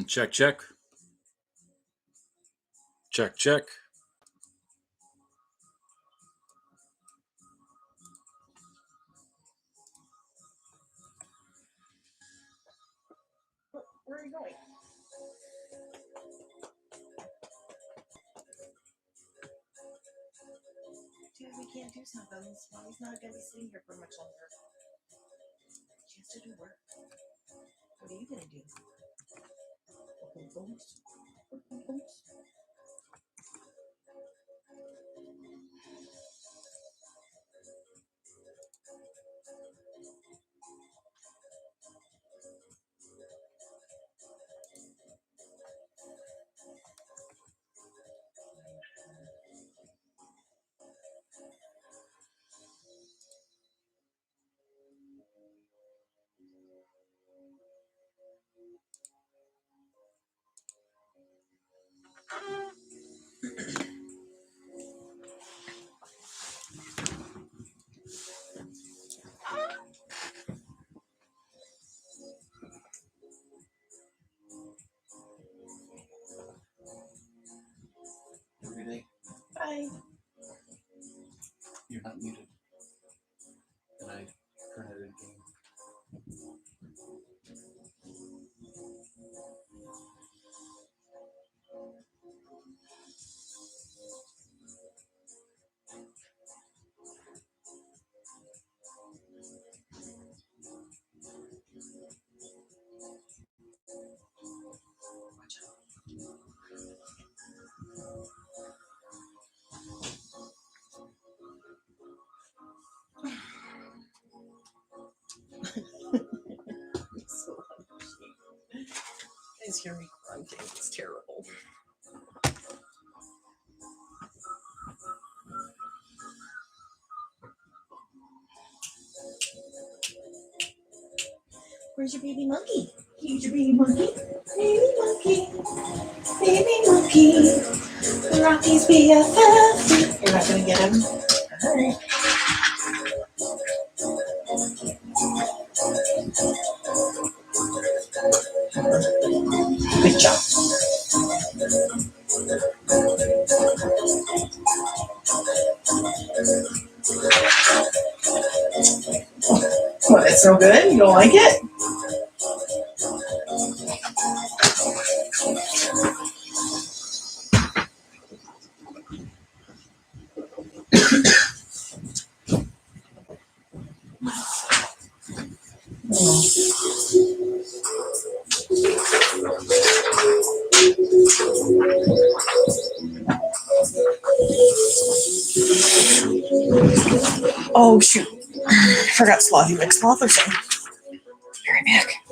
Check, check. Check, check. Where are you going? Dude, we can't do something. Mommy's not going to be sitting here for much longer. She has to do work. What are you going to do? Every day. Bye. You're not muted. And I turn it again. Watch out. So you guys hear me grunting. It's terrible. Where's your baby monkey? Here's your baby monkey. Baby monkey. Baby monkey. Rocky's BFF. You're not going to get him? All right. Good job. What, it's so good? You don't like it? Oh, shoot. I forgot Slothy McSlotherson. Be right back.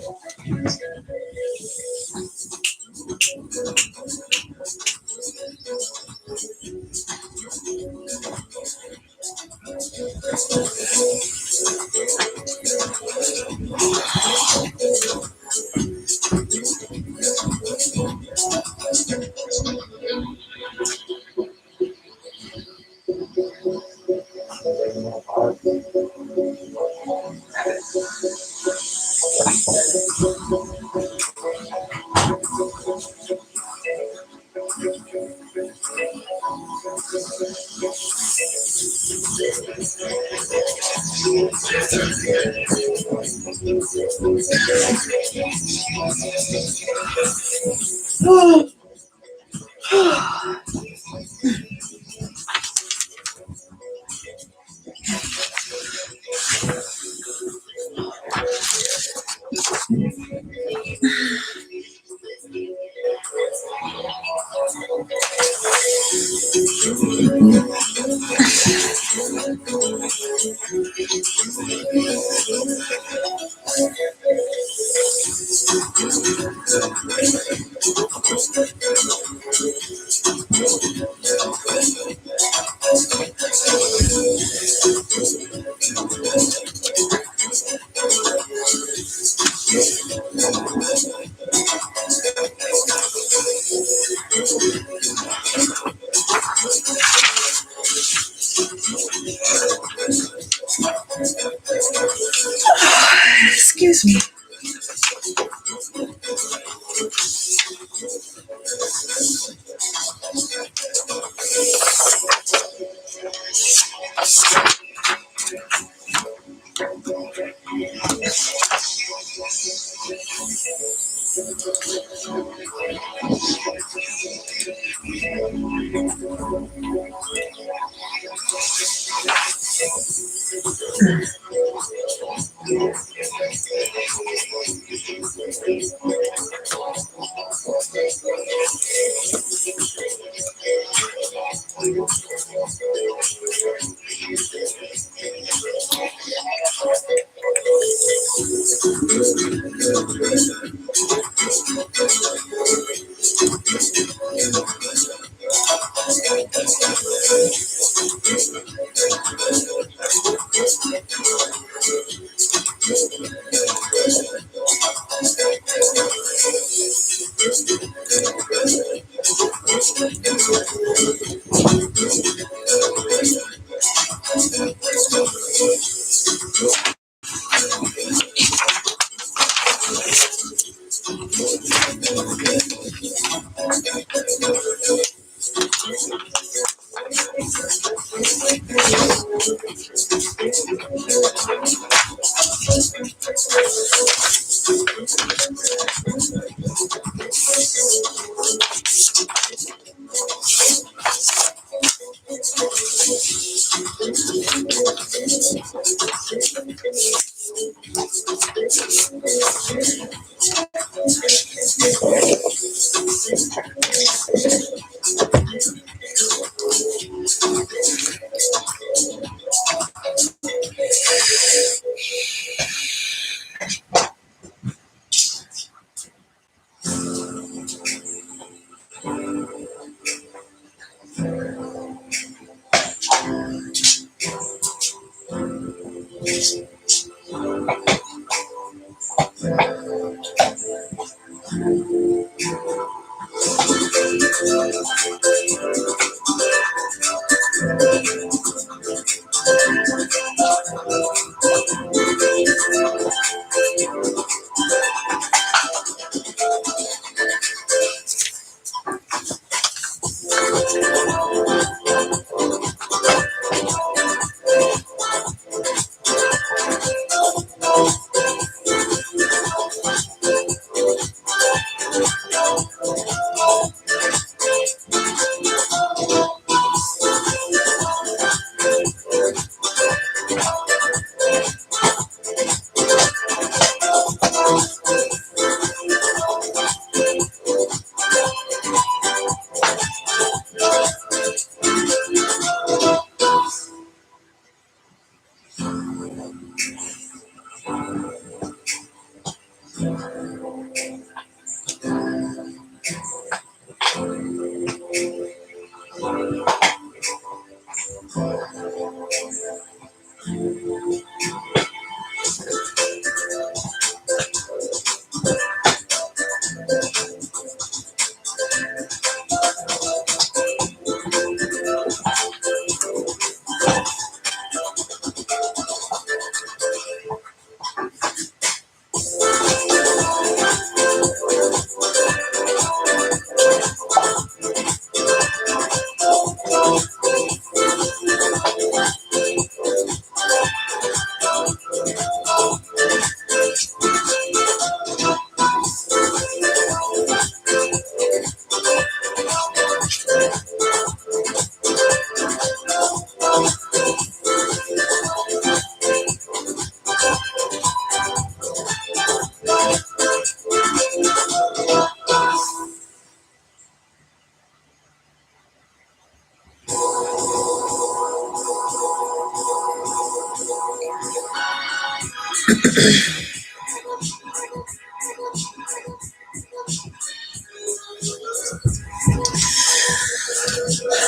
Excuse me.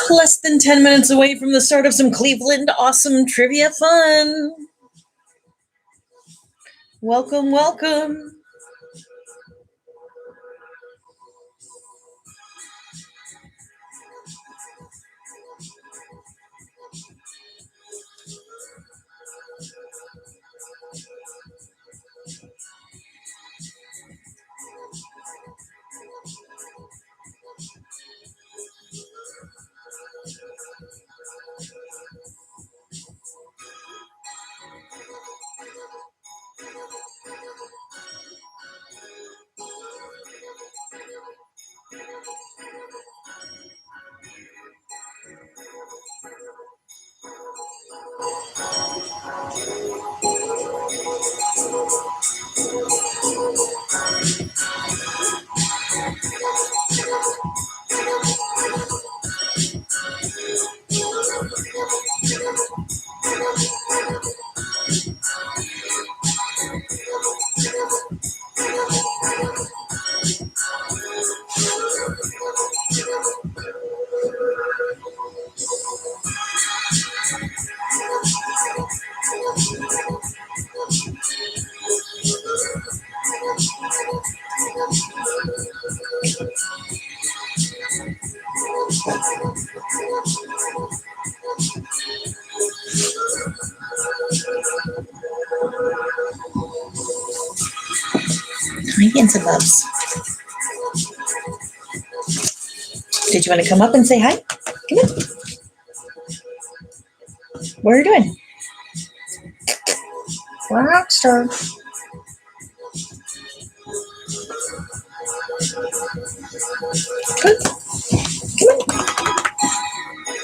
Less than 10 minutes away from the start of some Cleveland awesome trivia fun. Welcome, welcome. Hi, handsome loves. Did you want to come up and say hi? Come on. What are you doing? Rockstar. Come on.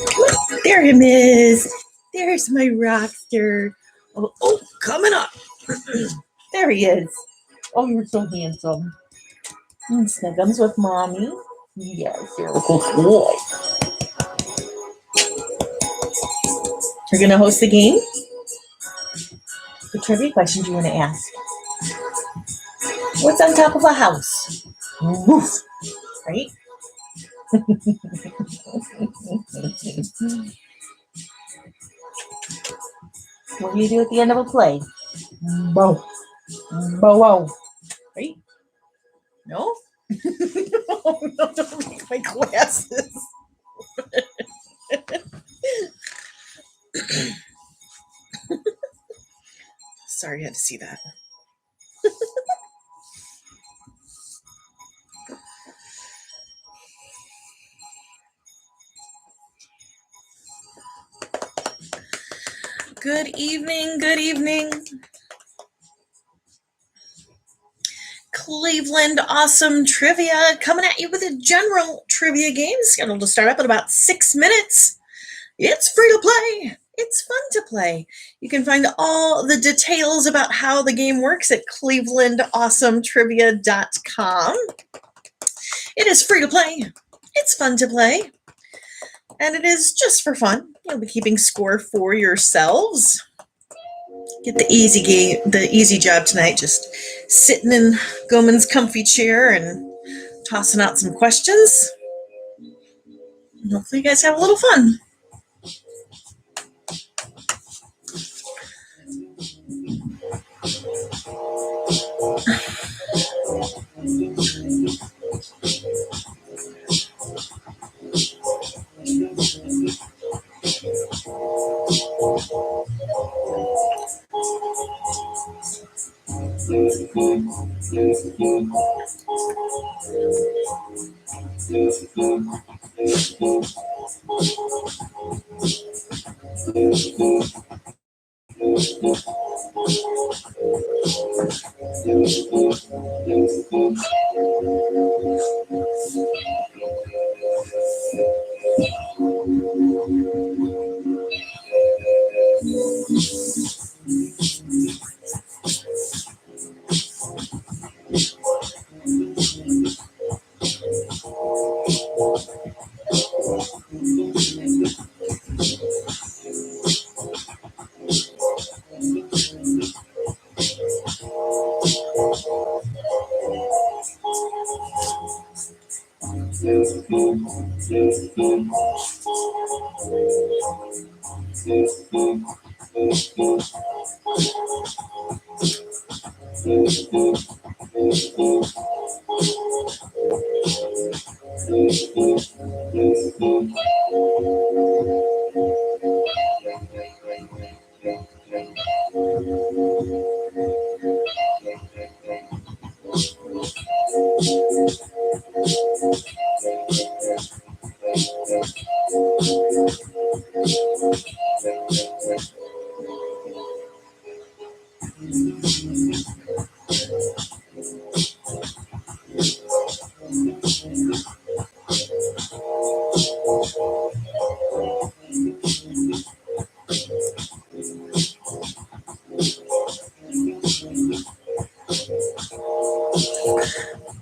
Come on. There he is. There's my rockster. Oh, coming up. There he is. Oh, you're so handsome. Snuggums with mommy. Yes, you're a good boy. You're going to host the game? What trivia question do you want to ask? What's on top of a house? Woof. Right? What do you do at the end of a play? Bow. Bow wow. Right? No? Oh, no, don't make my glasses. Sorry, I had to see that. Good evening, good evening. Cleveland Awesome Trivia coming at you with a general trivia game scheduled to start up in about 6 minutes. It's free to play. It's fun to play. You can find all the details about how the game works at clevelandawesometrivia.com. It is free to play. It's fun to play. And it is just for fun. You'll be keeping score for yourselves. Get the easy job tonight, just sitting in Goman's comfy chair and tossing out some questions. And hopefully you guys have a little fun.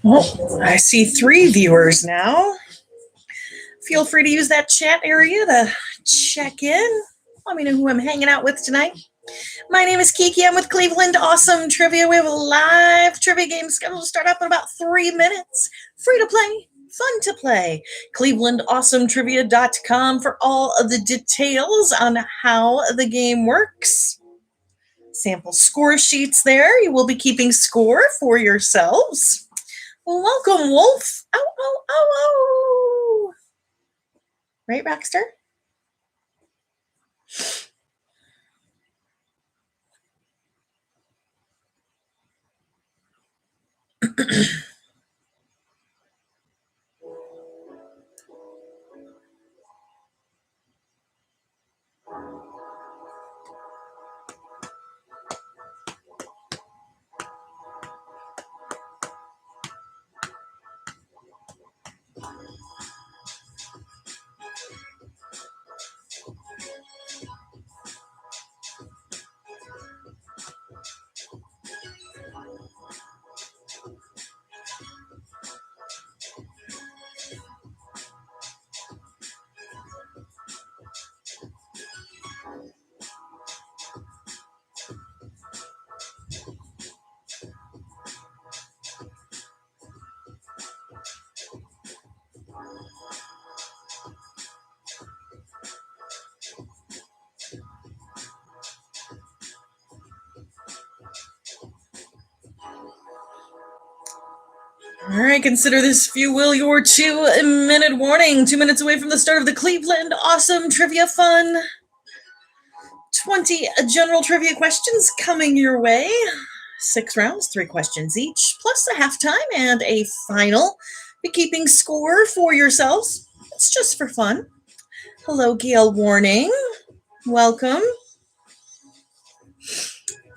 Well, I see 3 viewers now. Feel free to use that chat area to check in. Let me know who I'm hanging out with tonight. My name is Kiki. I'm with Cleveland Awesome Trivia. We have a live trivia game scheduled to start up in about 3 minutes. Free to play, fun to play. ClevelandAwesomeTrivia.com for all of the details on how the game works. Sample score sheets there. You will be keeping score for yourselves. Welcome, Wolf. Ow, ow, ow, ow. Right, Baxter? All right, consider this, if you will, your 2-minute warning. 2 minutes away from the start of the Cleveland Awesome Trivia Fun. 20 general trivia questions coming your way. 6 rounds, 3 questions each, plus a halftime and a final. Be keeping score for yourselves. It's just for fun. Hello, Gail Warning. Welcome.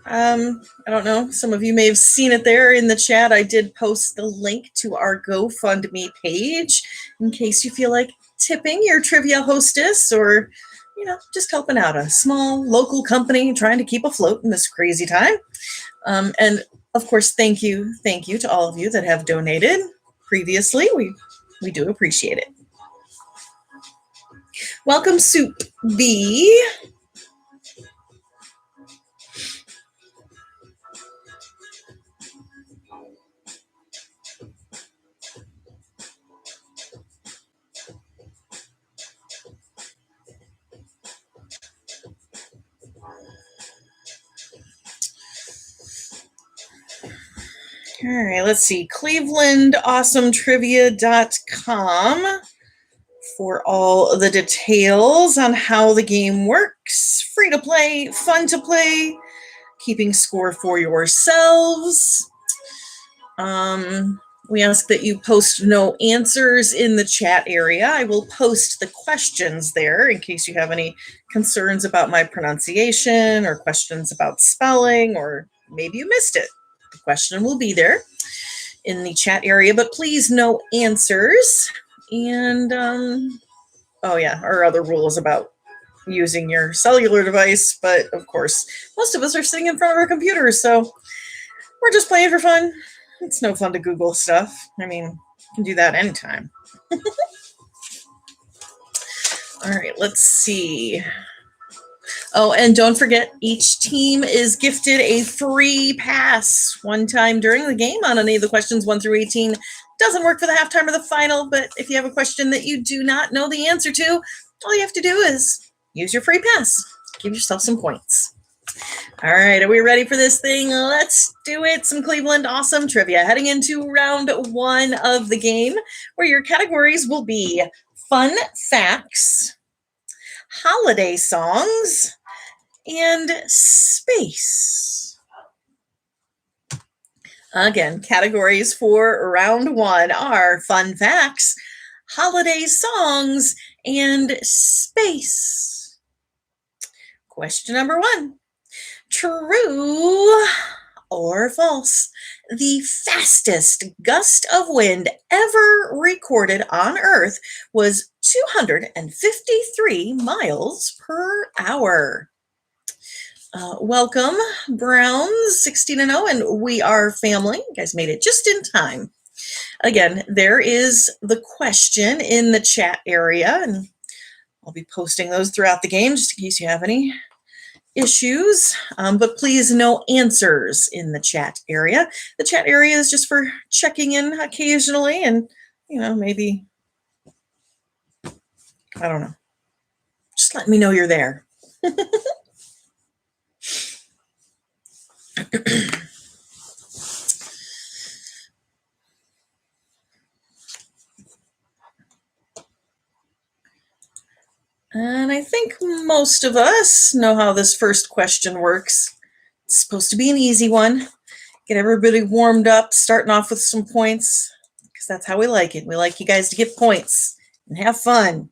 I don't know, some of you may have seen it there in the chat. I did post the link to our GoFundMe page in case you feel like tipping your trivia hostess or, just helping out a small local company trying to keep afloat in this crazy time. And of course, thank you to all of you that have donated previously. We do appreciate it. Welcome, Soup B. All right, let's see. ClevelandAwesomeTrivia.com for all the details on how the game works. Free to play, fun to play, keeping score for yourselves. We ask that you post no answers in the chat area. I will post the questions there in case you have any concerns about my pronunciation or questions about spelling, or maybe you missed it. The question will be there in the chat area, but please no answers. And, our other rules about using your cellular device. But of course, most of us are sitting in front of our computers, so we're just playing for fun. It's no fun to Google stuff. I mean, you can do that anytime. All right, let's see. Oh, and don't forget, each team is gifted a free pass one time during the game on any of the questions 1 through 18. Doesn't work for the halftime or the final, but if you have a question that you do not know the answer to, all you have to do is use your free pass. Give yourself some points. All right, are we ready for this thing? Let's do it. Some Cleveland Awesome Trivia. Heading into round 1 of the game, where your categories will be fun facts, holiday songs, and space. Again, categories for round 1 are fun facts, holiday songs, and space. Question number 1. True or false? The fastest gust of wind ever recorded on Earth was 253 miles per hour. Welcome, Browns, 16-0, and we are family. You guys made it just in time. Again, there is the question in the chat area, and I'll be posting those throughout the game just in case you have any issues, but please no answers in the chat area. The chat area is just for checking in occasionally and, maybe, I don't know, just let me know you're there. And I think most of us know how this first question works. It's supposed to be an easy one. Get everybody warmed up, starting off with some points, because that's how we like it. We like you guys to get points and have fun.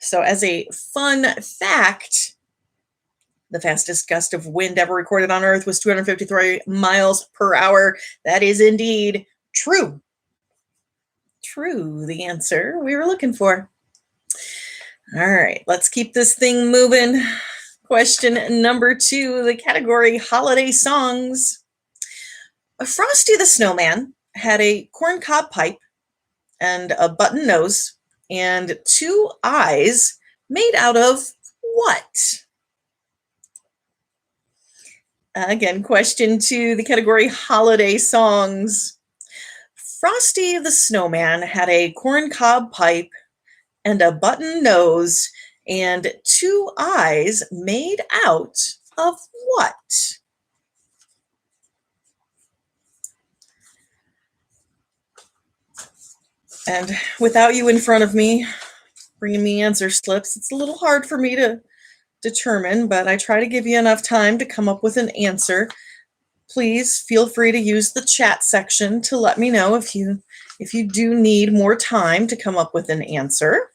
So as a fun fact, the fastest gust of wind ever recorded on Earth was 253 miles per hour. That is indeed true. True, the answer we were looking for. All right, let's keep this thing moving. Question number 2, the category holiday songs. Frosty the Snowman had a corncob pipe and a button nose and 2 eyes made out of what? Again, question 2, the category holiday songs. Frosty the Snowman had a corncob pipe and a button nose and 2 eyes made out of what? And without you in front of me, bringing me answer slips, it's a little hard for me to determine, but I try to give you enough time to come up with an answer. Please feel free to use the chat section to let me know if you do need more time to come up with an answer.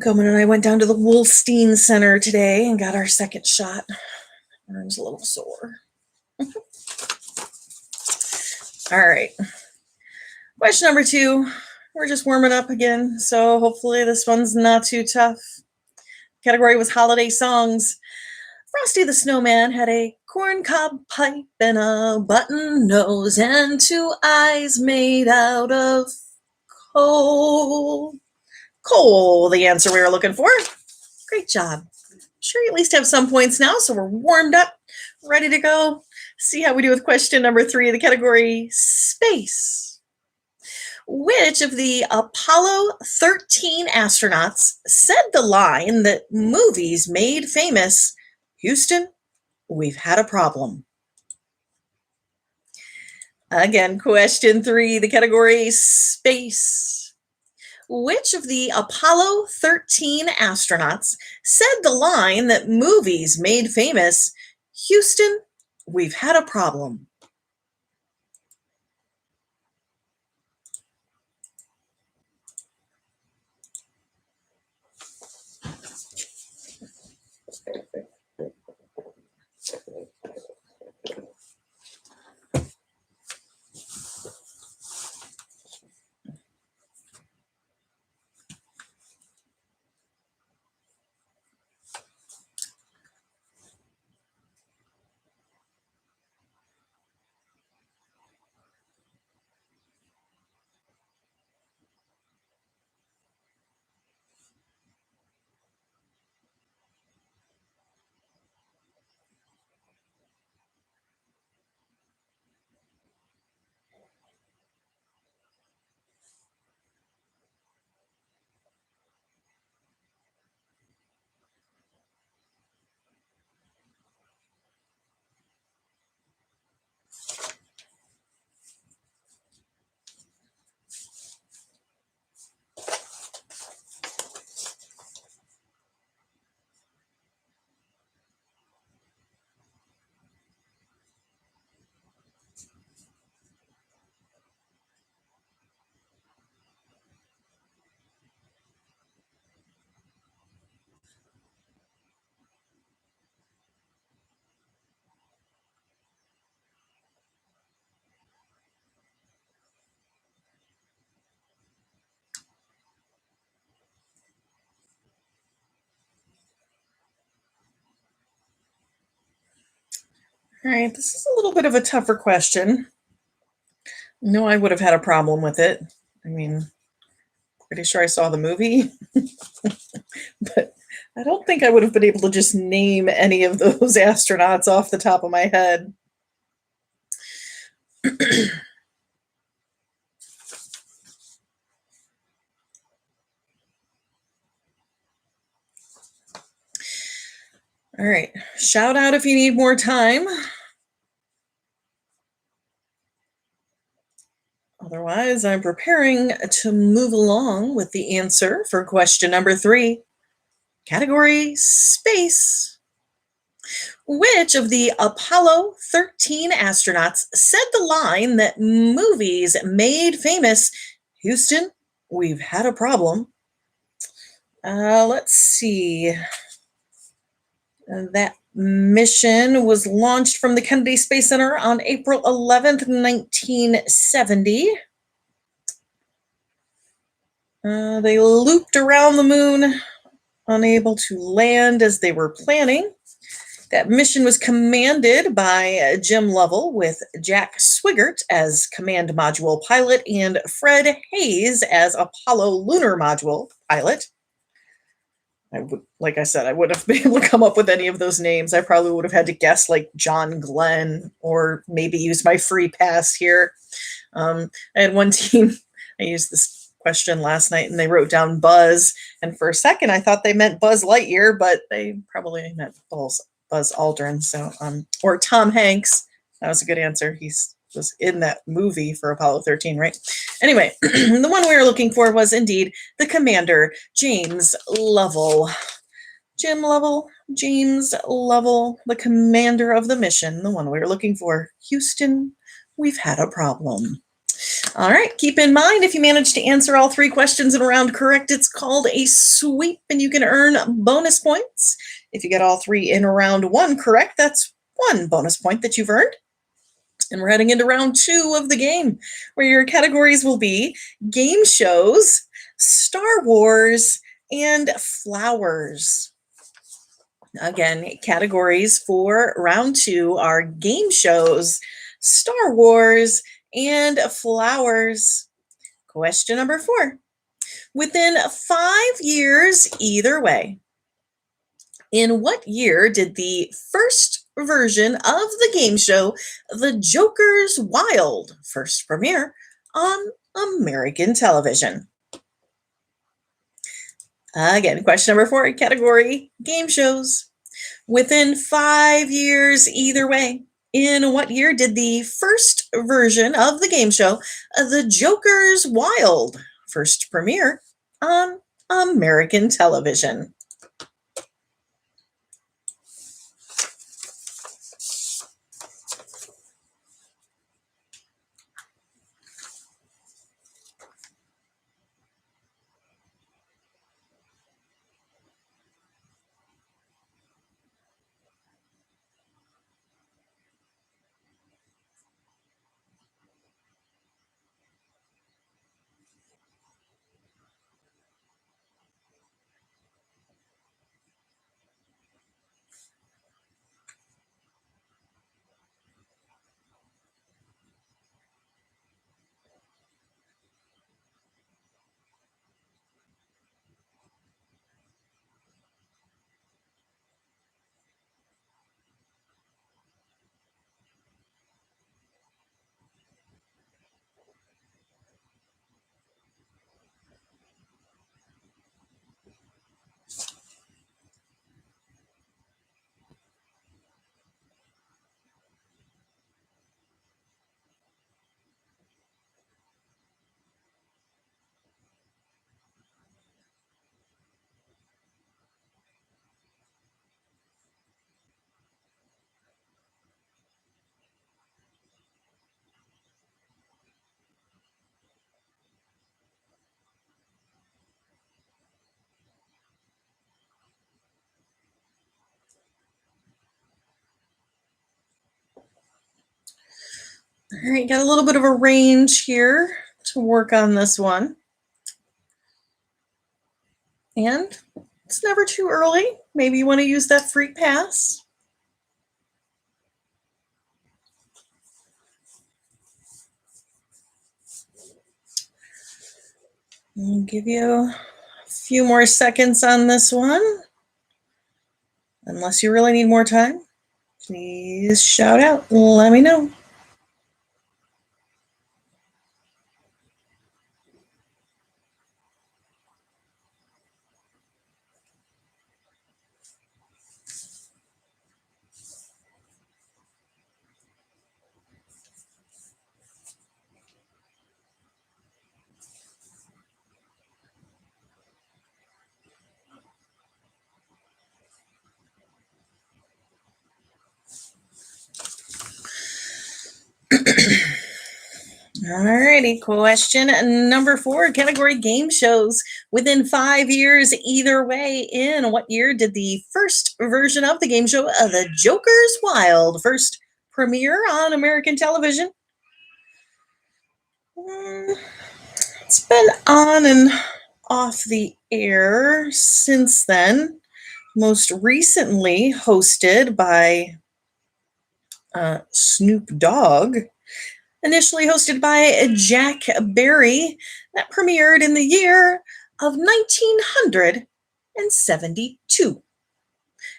Coleman and I went down to the Wolstein Center today and got our second shot. My arm's a little sore. All right. Question number 2. We're just warming up again, so hopefully this one's not too tough. Category was holiday songs. Frosty the Snowman had a corncob pipe and a button nose and 2 eyes made out of coal. Coal, the answer we were looking for. Great job. Sure, you at least have some points now, so we're warmed up, ready to go. See how we do with question number 3, the category space. Which of the Apollo 13 astronauts said the line that movies made famous, "Houston, we've had a problem"? Again, question 3, the category space. Which of the Apollo 13 astronauts said the line that movies made famous, "Houston, we've had a problem"? All right, this is a little bit of a tougher question. No, I would have had a problem with it. I mean, pretty sure I saw the movie, but I don't think I would have been able to just name any of those astronauts off the top of my head. All right, shout out if you need more time. Otherwise, I'm preparing to move along with the answer for question number 3. Category space. Which of the Apollo 13 astronauts said the line that movies made famous, Houston, we've had a problem? Let's see. That mission was launched from the Kennedy Space Center on April 11th, 1970. They looped around the moon, unable to land as they were planning. That mission was commanded by Jim Lovell with Jack Swigert as command module pilot and Fred Hayes as Apollo lunar module pilot. Like I said, I wouldn't have been able to come up with any of those names. I probably would have had to guess like John Glenn or maybe use my free pass here. I had one team, I used this question last night and they wrote down Buzz. And for a second, I thought they meant Buzz Lightyear, but they probably meant Buzz Aldrin. So, or Tom Hanks. That was a good answer. He was in that movie for Apollo 13, right? Anyway, the one we were looking for was indeed the commander, James Lovell. Jim Lovell, James Lovell, the commander of the mission, the one we were looking for. Houston, we've had a problem. All right, keep in mind, if you manage to answer all 3 questions in a round correct, it's called a sweep and you can earn bonus points. If you get all 3 in round 1 correct, that's 1 bonus point that you've earned. And we're heading into round 2 of the game, where your categories will be game shows, Star Wars, and flowers. Again, categories for round 2 are game shows, Star Wars, and flowers. Question number 4. Within 5 years either way, in what year did the first version of the game show The Joker's Wild first premiere on American television? Again, question number 4, category game shows. Within 5 years either way, in what year did the first version of the game show The Joker's Wild first premiere on American television? All right, got a little bit of a range here to work on this one. And it's never too early. Maybe you want to use that free pass. I'll give you a few more seconds on this one. Unless you really need more time, please shout out. Let me know. Alrighty, question number 4, category game shows within 5 years either way. In what year did the first version of the game show, The Joker's Wild, first premiere on American television? It's been on and off the air since then, most recently hosted by Snoop Dogg. Initially hosted by Jack Barry, that premiered in the year of 1972.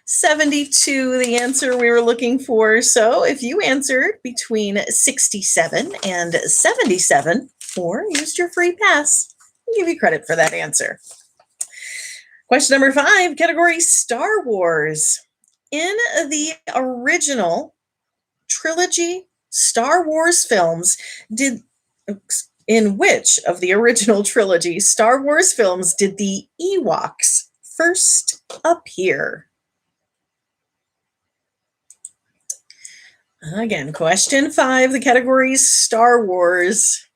72, the answer we were looking for. So if you answered between 67 and 77, or used your free pass, I'll give you credit for that answer. Question number 5, category Star Wars. In the original trilogy Star Wars films in which of the original trilogy Star Wars films did the Ewoks first appear? Again, question 5, the category Star Wars.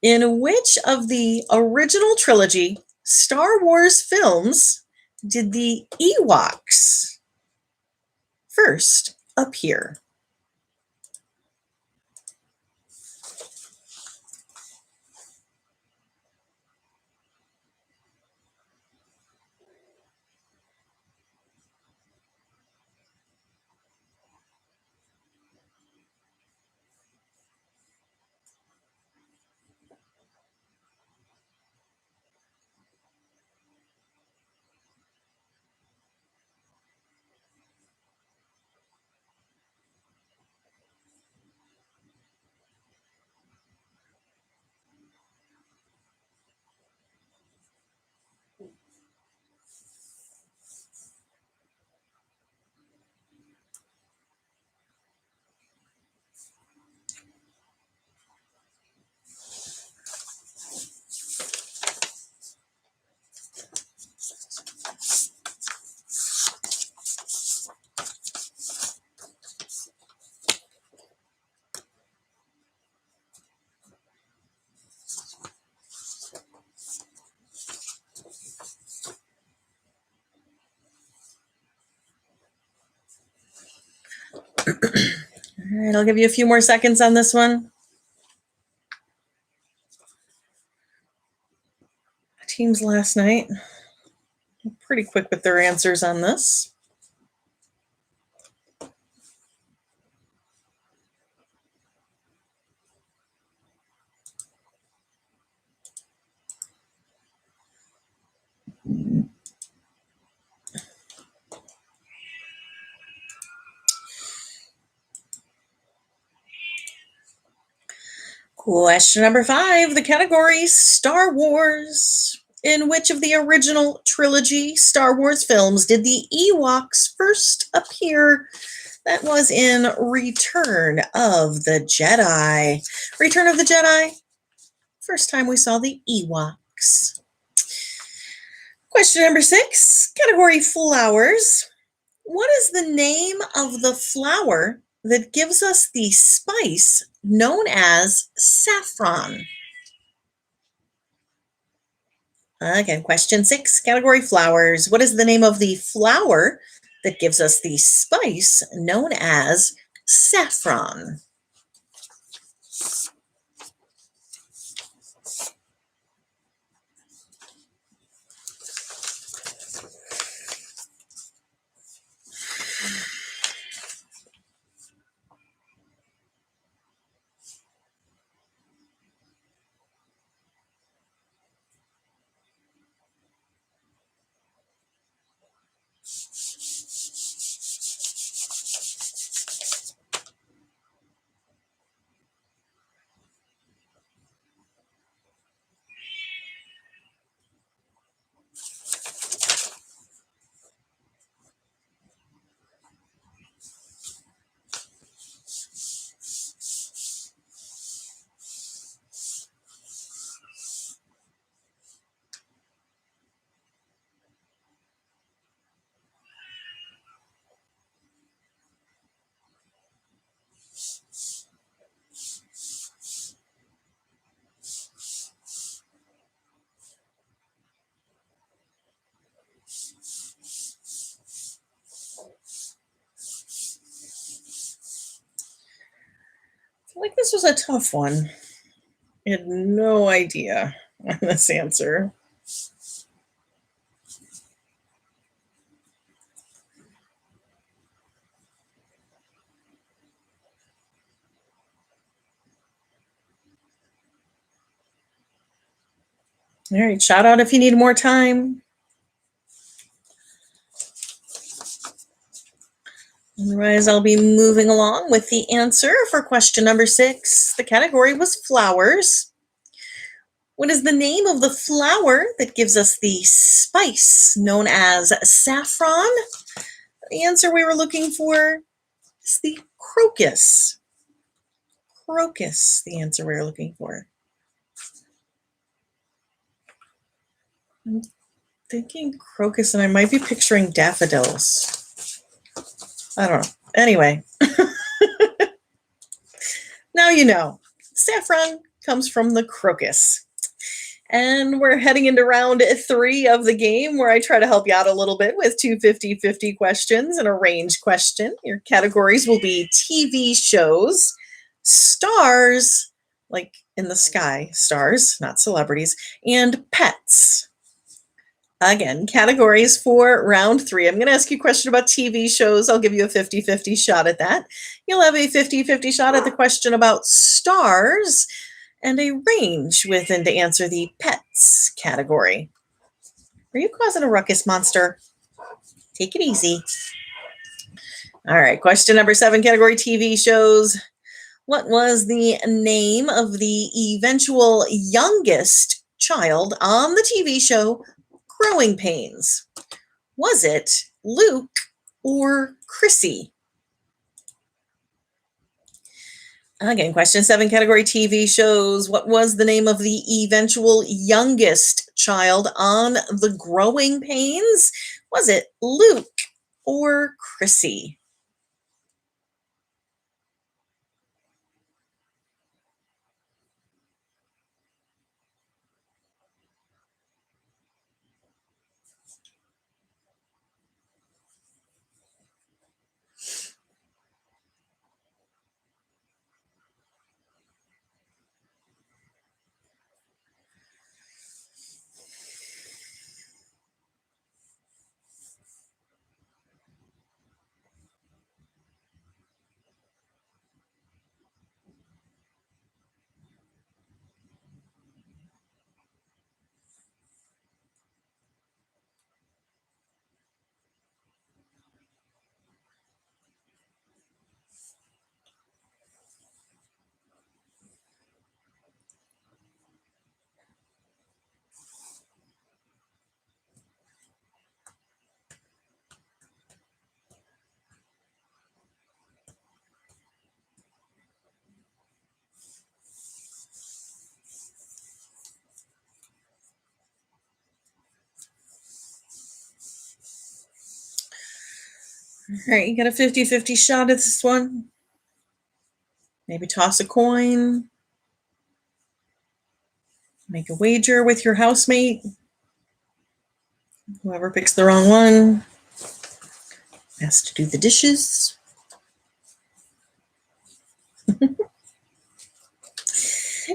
In which of the original trilogy Star Wars films did the Ewoks first appear? All right, I'll give you a few more seconds on this one. Teams last night, pretty quick with their answers on this. Question number 5, the category Star Wars. In which of the original trilogy Star Wars films did the Ewoks first appear? That was in Return of the Jedi. Return of the Jedi, first time we saw the Ewoks. Question number 6, category flowers. What is the name of the flower that gives us the spice known as saffron? Again, question 6, category flowers. What is the name of the flower that gives us the spice known as saffron? This was a tough one. I had no idea on this answer. All right, shout out if you need more time. Otherwise, I'll be moving along with the answer for question number 6. The category was flowers. What is the name of the flower that gives us the spice known as saffron? The answer we were looking for is the crocus. Crocus, the answer we were looking for. I'm thinking crocus, and I might be picturing daffodils. I don't know. Anyway, now you know. Saffron comes from the crocus. And we're heading into round 3 of the game, where I try to help you out a little bit with 2 50-50 questions and a range question. Your categories will be TV shows, stars, like in the sky, stars, not celebrities, and pets. Again, categories for round 3. I'm going to ask you a question about TV shows. I'll give you a 50-50 shot at that. You'll have a 50-50 shot at the question about stars, and a range within to answer the pets category. Are you causing a ruckus, monster? Take it easy. All right, question number 7, category TV shows. What was the name of the eventual youngest child on the TV show Growing Pains? Was it Luke or Chrissy? Again, question 7, category TV shows. What was the name of the eventual youngest child on the Growing Pains? Was it Luke or Chrissy? All right, you got a 50-50 shot at this one. Maybe toss a coin. Make a wager with your housemate. Whoever picks the wrong one has to do the dishes.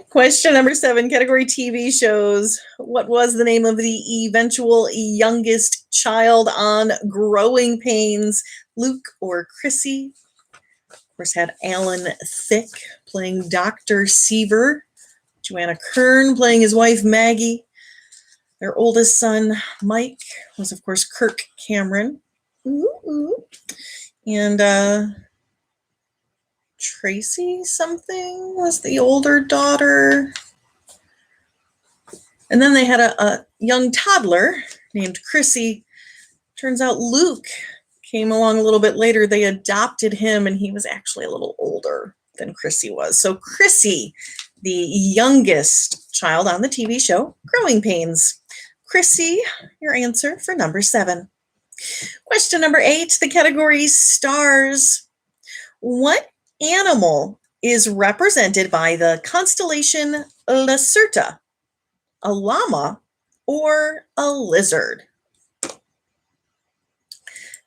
Question number 7, category TV shows. What was the name of the eventual youngest child on Growing Pains, Luke or Chrissy? Of course, had Alan Thicke playing Dr. Seaver, Joanna Kern playing his wife Maggie. Their oldest son, Mike, was, of course, Kirk Cameron. And Tracy something was the older daughter. And then they had a young toddler named Chrissy. Turns out Luke came along a little bit later. They adopted him, and he was actually a little older than Chrissy was. So Chrissy, the youngest child on the TV show Growing Pains. Chrissy, your answer for number 7. Question number 8, the category stars. What animal is represented by the constellation Lacerta? A llama or a lizard?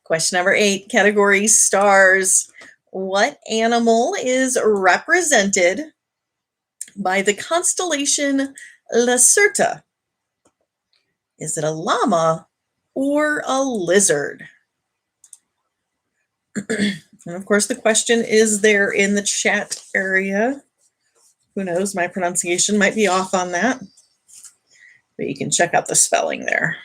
Question number 8, category stars. What animal is represented by the constellation Lacerta? Is it a llama or a lizard? And of course, the question is there in the chat area. Who knows? My pronunciation might be off on that, but you can check out the spelling there.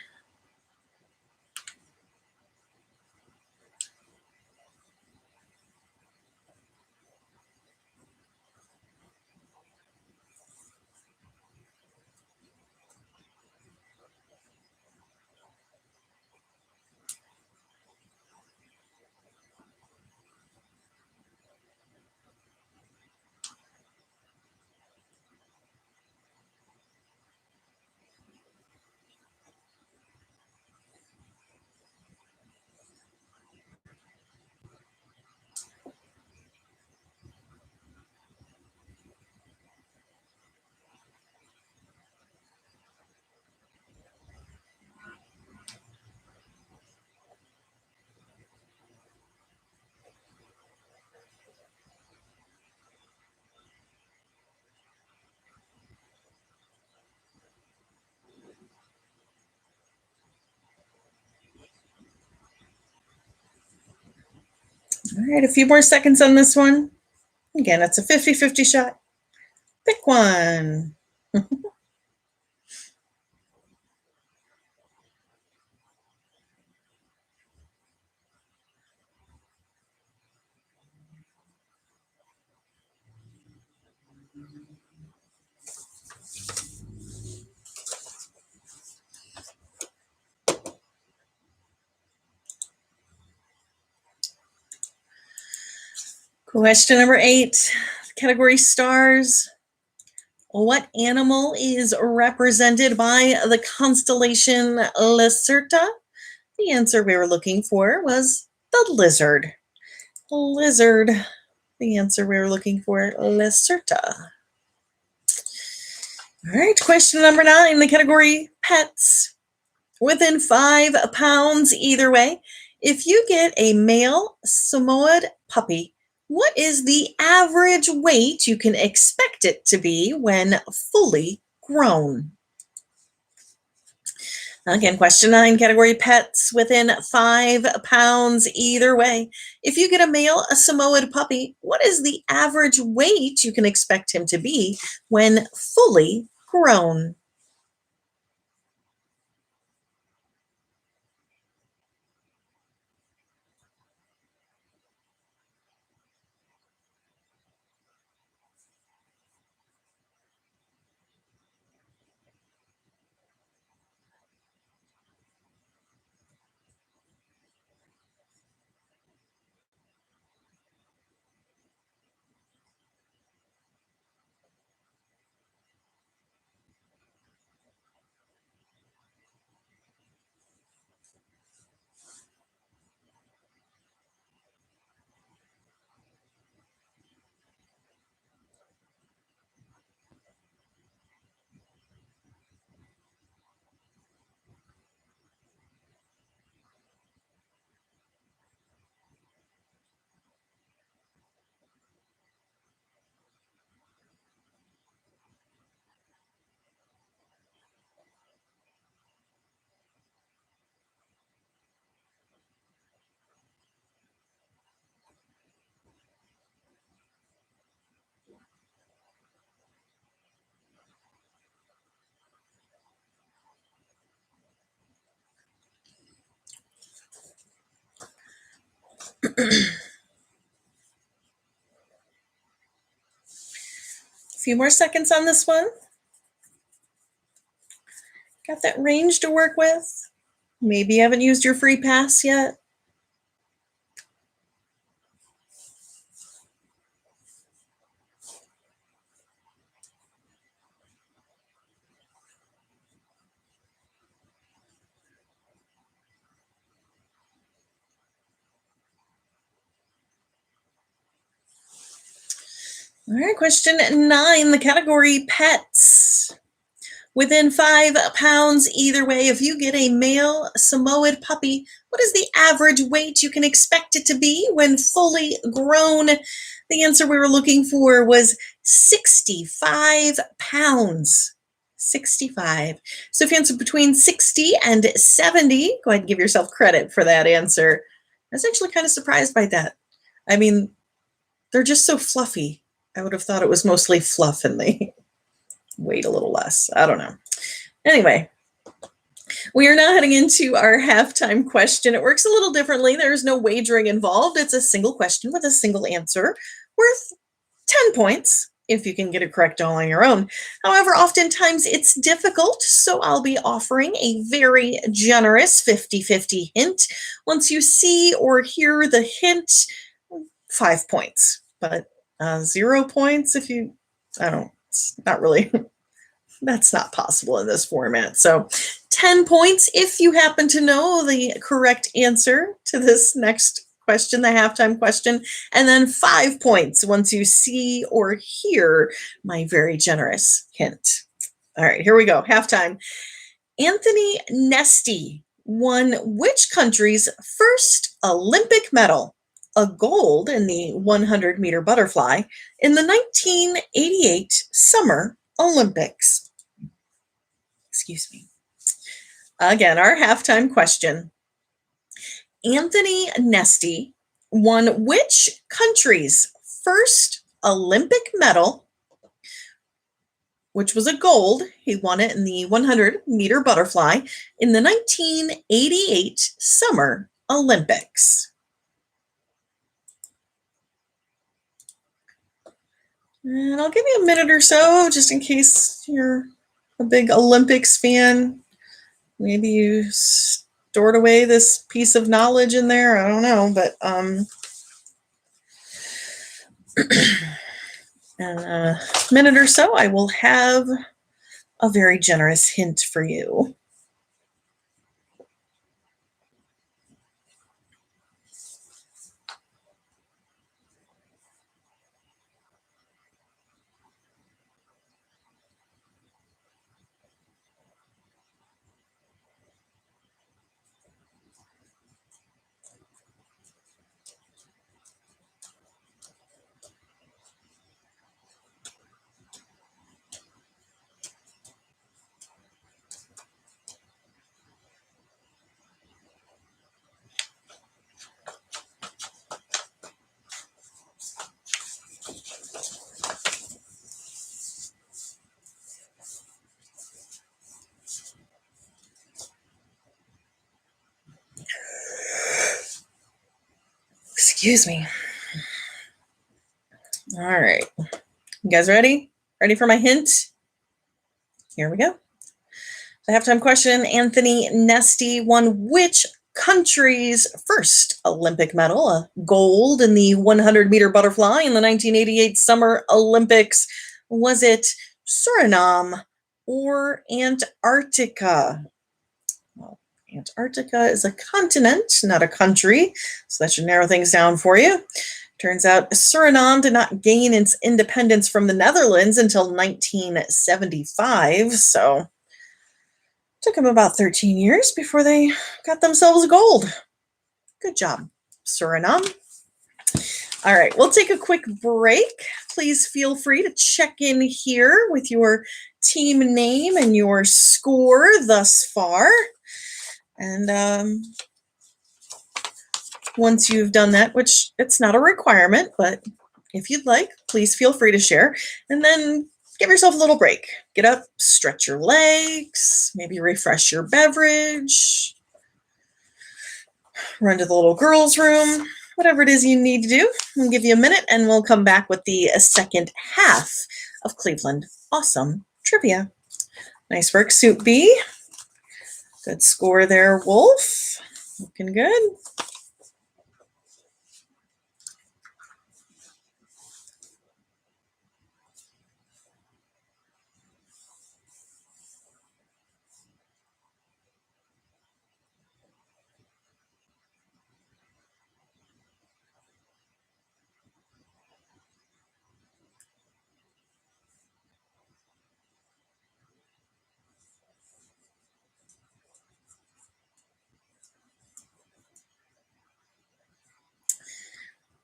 All right, a few more seconds on this one. Again, it's a 50-50 shot. Pick one. Question number 8, category stars. What animal is represented by the constellation Lacerta? The answer we were looking for was the lizard. Lizard. The answer we were looking for, Lacerta. All right, question number 9, the category pets. Within 5 pounds either way, if you get a male Samoyed puppy, what is the average weight you can expect it to be when fully grown? Again, question 9, category pets, within 5 pounds either way. If you get a male Samoyed puppy, what is the average weight you can expect him to be when fully grown? A few more seconds on this one. Got that range to work with? Maybe you haven't used your free pass yet. All right, question 9, the category pets. Within 5 pounds either way, if you get a male Samoyed puppy, what is the average weight you can expect it to be when fully grown? The answer we were looking for was 65 pounds. 65. So if you answer between 60 and 70, go ahead and give yourself credit for that answer. I was actually kind of surprised by that. I mean, they're just so fluffy. I would have thought it was mostly fluff and they weight a little less. I don't know. Anyway, we are now heading into our halftime question. It works a little differently. There's no wagering involved. It's a single question with a single answer worth 10 points if you can get it correct all on your own. However, oftentimes it's difficult, so I'll be offering a very generous 50-50 hint. Once you see or hear the hint, 5 points, but 0 points if you, I don't, it's not really, that's not possible in this format. So 10 points if you happen to know the correct answer to this next question, the halftime question, and then 5 points once you see or hear my very generous hint. All right, here we go. Halftime. Anthony Nesty won which country's first Olympic medal, a gold in the 100-meter butterfly, in the 1988 Summer Olympics? Excuse me. Again, our halftime question. Anthony Nesty won which country's first Olympic medal, which was a gold? He won it in the 100-meter butterfly in the 1988 Summer Olympics. And I'll give you a minute or so, just in case you're a big Olympics fan. Maybe you stored away this piece of knowledge in there. I don't know, but in a minute or so, I will have a very generous hint for you. Excuse me. All right. You guys ready? Ready for my hint? Here we go. The halftime question. Anthony Nesty won which country's first Olympic medal, a gold in the 100-meter butterfly in the 1988 Summer Olympics? Was it Suriname or Antarctica? Well, Antarctica is a continent, not a country, so that should narrow things down for you. Turns out Suriname did not gain its independence from the Netherlands until 1975, so it took them about 13 years before they got themselves gold. Good job, Suriname. All right, we'll take a quick break. Please feel free to check in here with your team name and your score thus far. And once you've done that, which it's not a requirement, but if you'd like, please feel free to share. And then give yourself a little break. Get up, stretch your legs, maybe refresh your beverage, run to the little girls' room, whatever it is you need to do. We'll give you a minute and we'll come back with the second half of Cleveland Awesome Trivia. Nice work, Suit B. Good score there, Wolf. Looking good.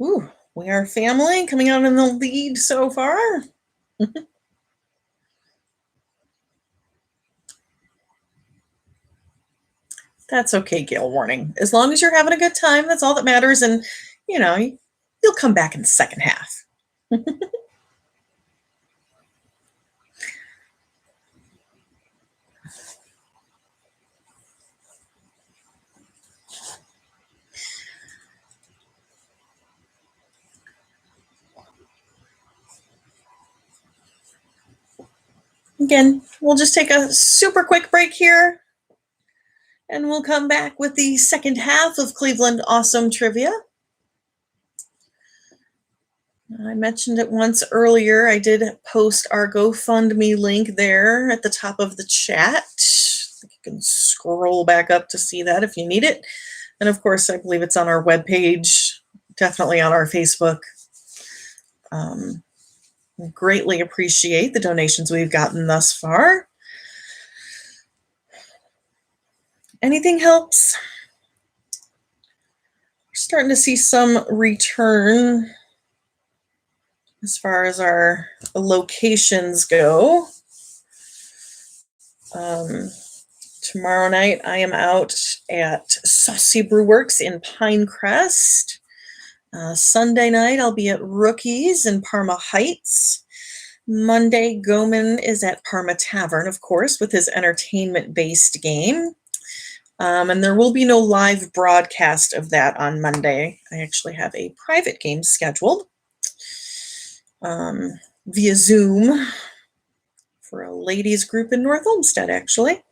Ooh, we are family coming out in the lead so far. That's okay, Gale Warning. As long as you're having a good time, that's all that matters. And, you'll come back in the second half. Again, we'll just take a super quick break here, and we'll come back with the second half of Cleveland Awesome Trivia. I mentioned it once earlier. I did post our GoFundMe link there at the top of the chat. You can scroll back up to see that if you need it. And of course, I believe it's on our webpage, definitely on our Facebook. Greatly appreciate the donations we've gotten thus far. Anything helps. We're starting to see some return as far as our locations go. Tomorrow night, I am out at Saucy Brew Works in Pinecrest. Sunday night, I'll be at Rookies in Parma Heights. Monday, Goman is at Parma Tavern, of course, with his entertainment-based game. And there will be no live broadcast of that on Monday. I actually have a private game scheduled via Zoom for a ladies group in North Olmsted, actually.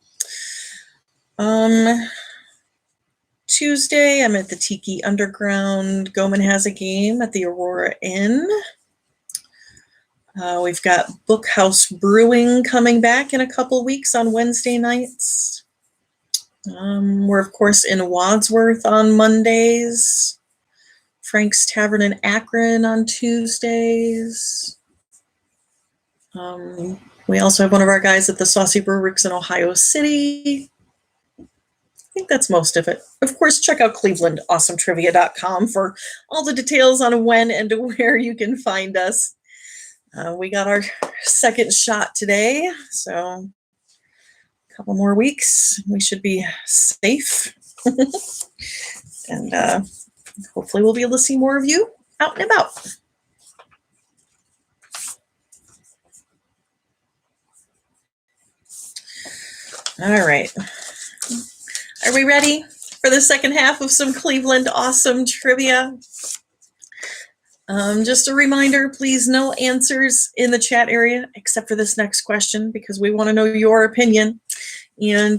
Tuesday, I'm at the Tiki Underground. Goman has a game at the Aurora Inn. We've got Bookhouse Brewing coming back in a couple weeks on Wednesday nights. We're, of course, in Wadsworth on Mondays. Frank's Tavern in Akron on Tuesdays. We also have one of our guys at the Saucy Brew Works in Ohio City. I think that's most of it. Of course, check out clevelandawesometrivia.com for all the details on when and where you can find us. We got our second shot today, so a couple more weeks, we should be safe. And hopefully we'll be able to see more of you out and about. All right. Are we ready for the second half of some Cleveland Awesome Trivia? Just a reminder, please, no answers in the chat area except for this next question because we want to know your opinion. And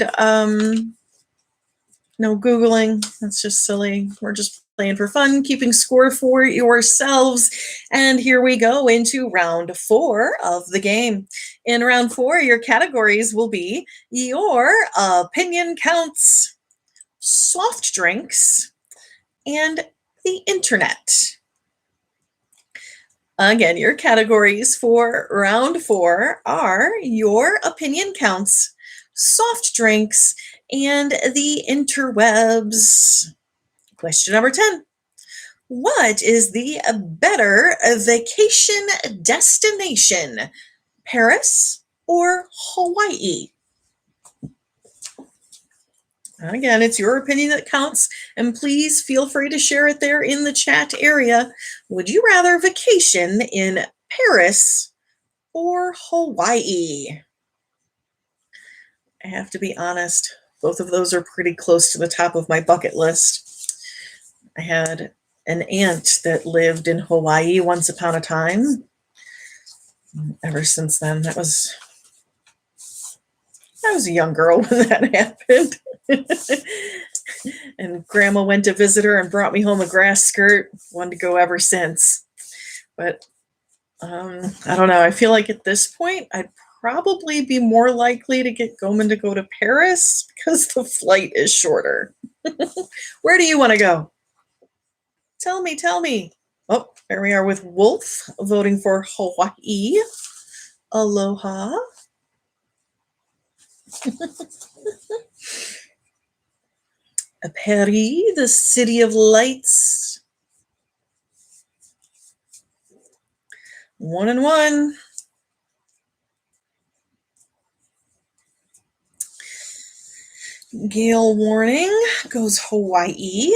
no Googling. That's just silly. We're just playing for fun, keeping score for yourselves. And here we go into round 4 of the game. In round 4, your categories will be your opinion counts, soft drinks, and the internet. Again, your categories for round 4 are your opinion counts, soft drinks, and the interwebs. Question number 10. What is the better vacation destination, Paris or Hawaii? Again, it's your opinion that counts, and please feel free to share it there in the chat area. Would you rather vacation in Paris or Hawaii? I have to be honest, both of those are pretty close to the top of my bucket list. I had an aunt that lived in Hawaii once upon a time. Ever since then, I was a young girl when that happened. And Grandma went to visit her and brought me home a grass skirt. Wanted to go ever since. But I don't know. I feel like at this point, I'd probably be more likely to get Goman to go to Paris because the flight is shorter. Where do you want to go? Tell me. Oh, there we are with Wolf voting for Hawaii. Aloha. Paris, the city of lights. 1 and 1. Gale warning goes Hawaii.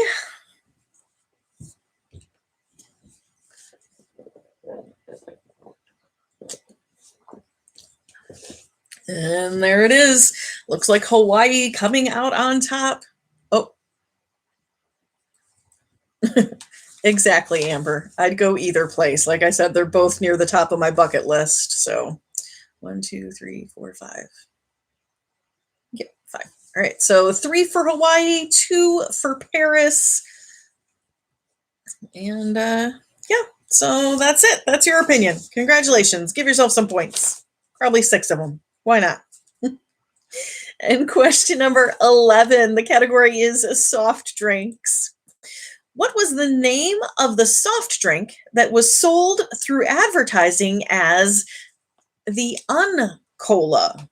And there it is. Looks like Hawaii coming out on top. Oh. Exactly, Amber. I'd go either place. Like I said, they're both near the top of my bucket list. So 1, 2, 3, 4, 5. Yep, 5. All right. So 3 for Hawaii, 2 for Paris. And yeah, so that's it. That's your opinion. Congratulations. Give yourself some points. Probably 6 of them. Why not? And question number 11, the category is soft drinks. What was the name of the soft drink that was sold through advertising as the Uncola?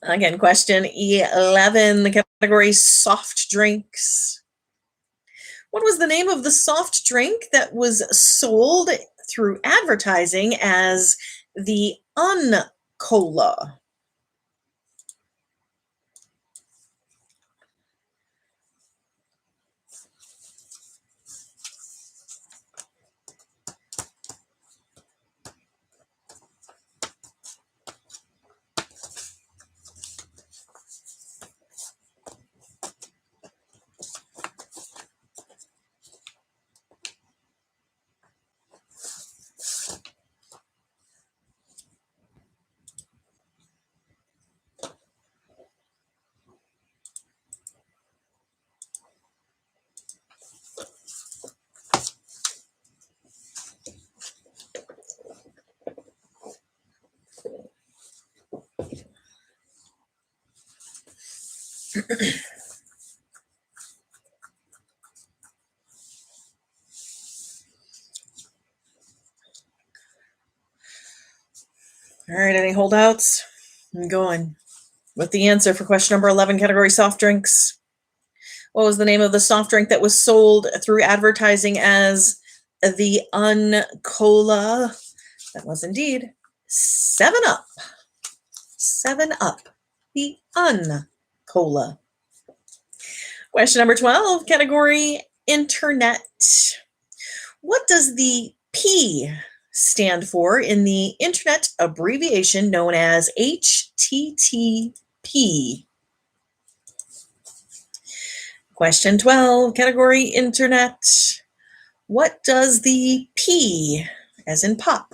Again, question 11, the category is soft drinks. What was the name of the soft drink that was sold through advertising as the Uncola? All right, any holdouts? I'm going with the answer for question number 11, category soft drinks. What was the name of the soft drink that was sold through advertising as the Uncola? That was indeed 7-Up. 7-Up, the Uncola. Question number 12, category internet. What does the P stand for in the internet abbreviation known as HTTP? Question 12, category internet. What does the P, as in pop,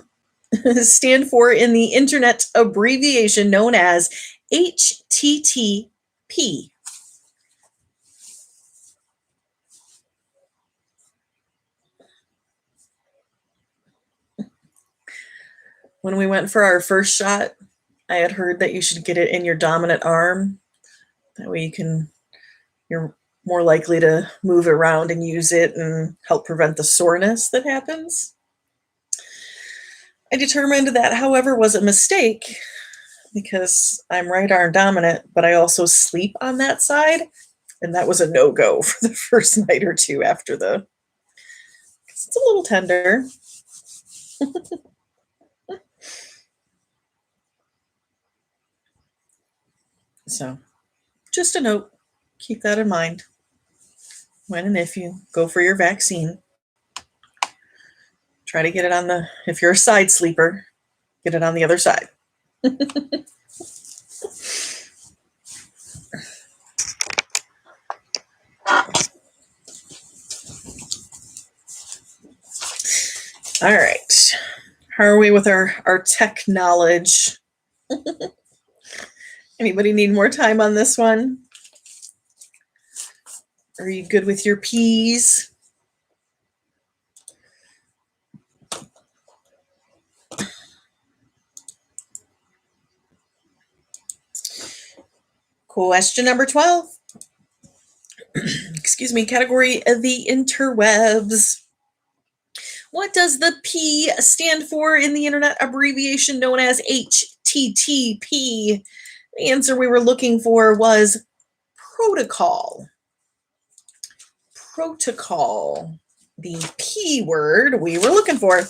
stand for in the internet abbreviation known as HTTP? When we went for our first shot, I had heard that you should get it in your dominant arm. That way you're more likely to move around and use it and help prevent the soreness that happens. I determined that, however, was a mistake because I'm right arm dominant, but I also sleep on that side. And that was a no-go for the first night or two after because it's a little tender. So just a note, keep that in mind when and if you go for your vaccine. Try to get it if you're a side sleeper, get it on the other side. All right. How are we with our tech knowledge? Anybody need more time on this one? Are you good with your P's? Question number 12. Excuse me, category the interwebs. What does the P stand for in the internet abbreviation known as HTTP? The answer we were looking for was protocol. Protocol. the P word we were looking for.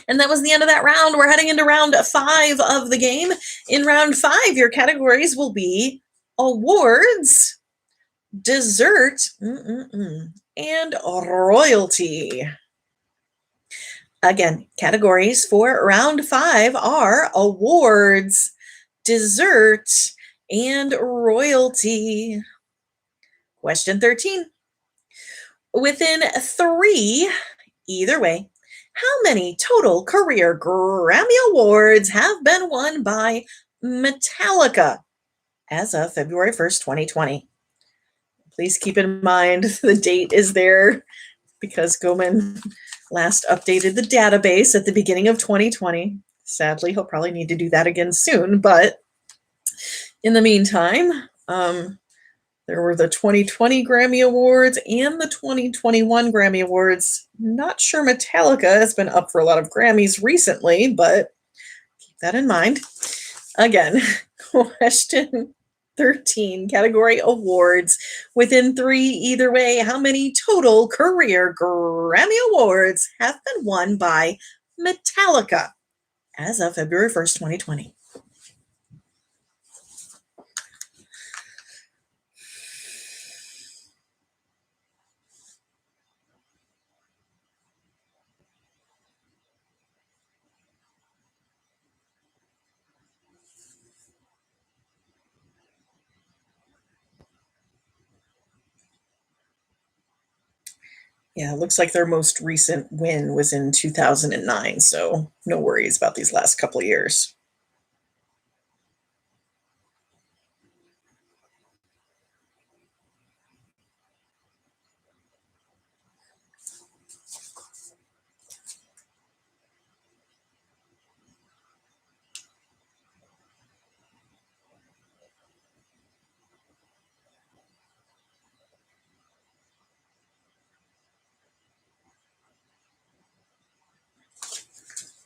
And that was the end of that round. We're heading into round 5 of the game. In round 5, your categories will be awards, dessert, and royalty. Again, categories for round 5 are awards, dessert, and royalty. Question 13. Within 3, either way, how many total career Grammy Awards have been won by Metallica as of February 1st, 2020? Please keep in mind the date is there because Goman last updated the database at the beginning of 2020. Sadly, he'll probably need to do that again soon, but in the meantime, there were the 2020 Grammy Awards and the 2021 Grammy Awards. Not sure Metallica has been up for a lot of Grammys recently, but keep that in mind. Again, question 13, category awards. Within 3, either way, how many total career Grammy Awards have been won by Metallica as of February 1st, 2020? Yeah, it looks like their most recent win was in 2009, so no worries about these last couple of years.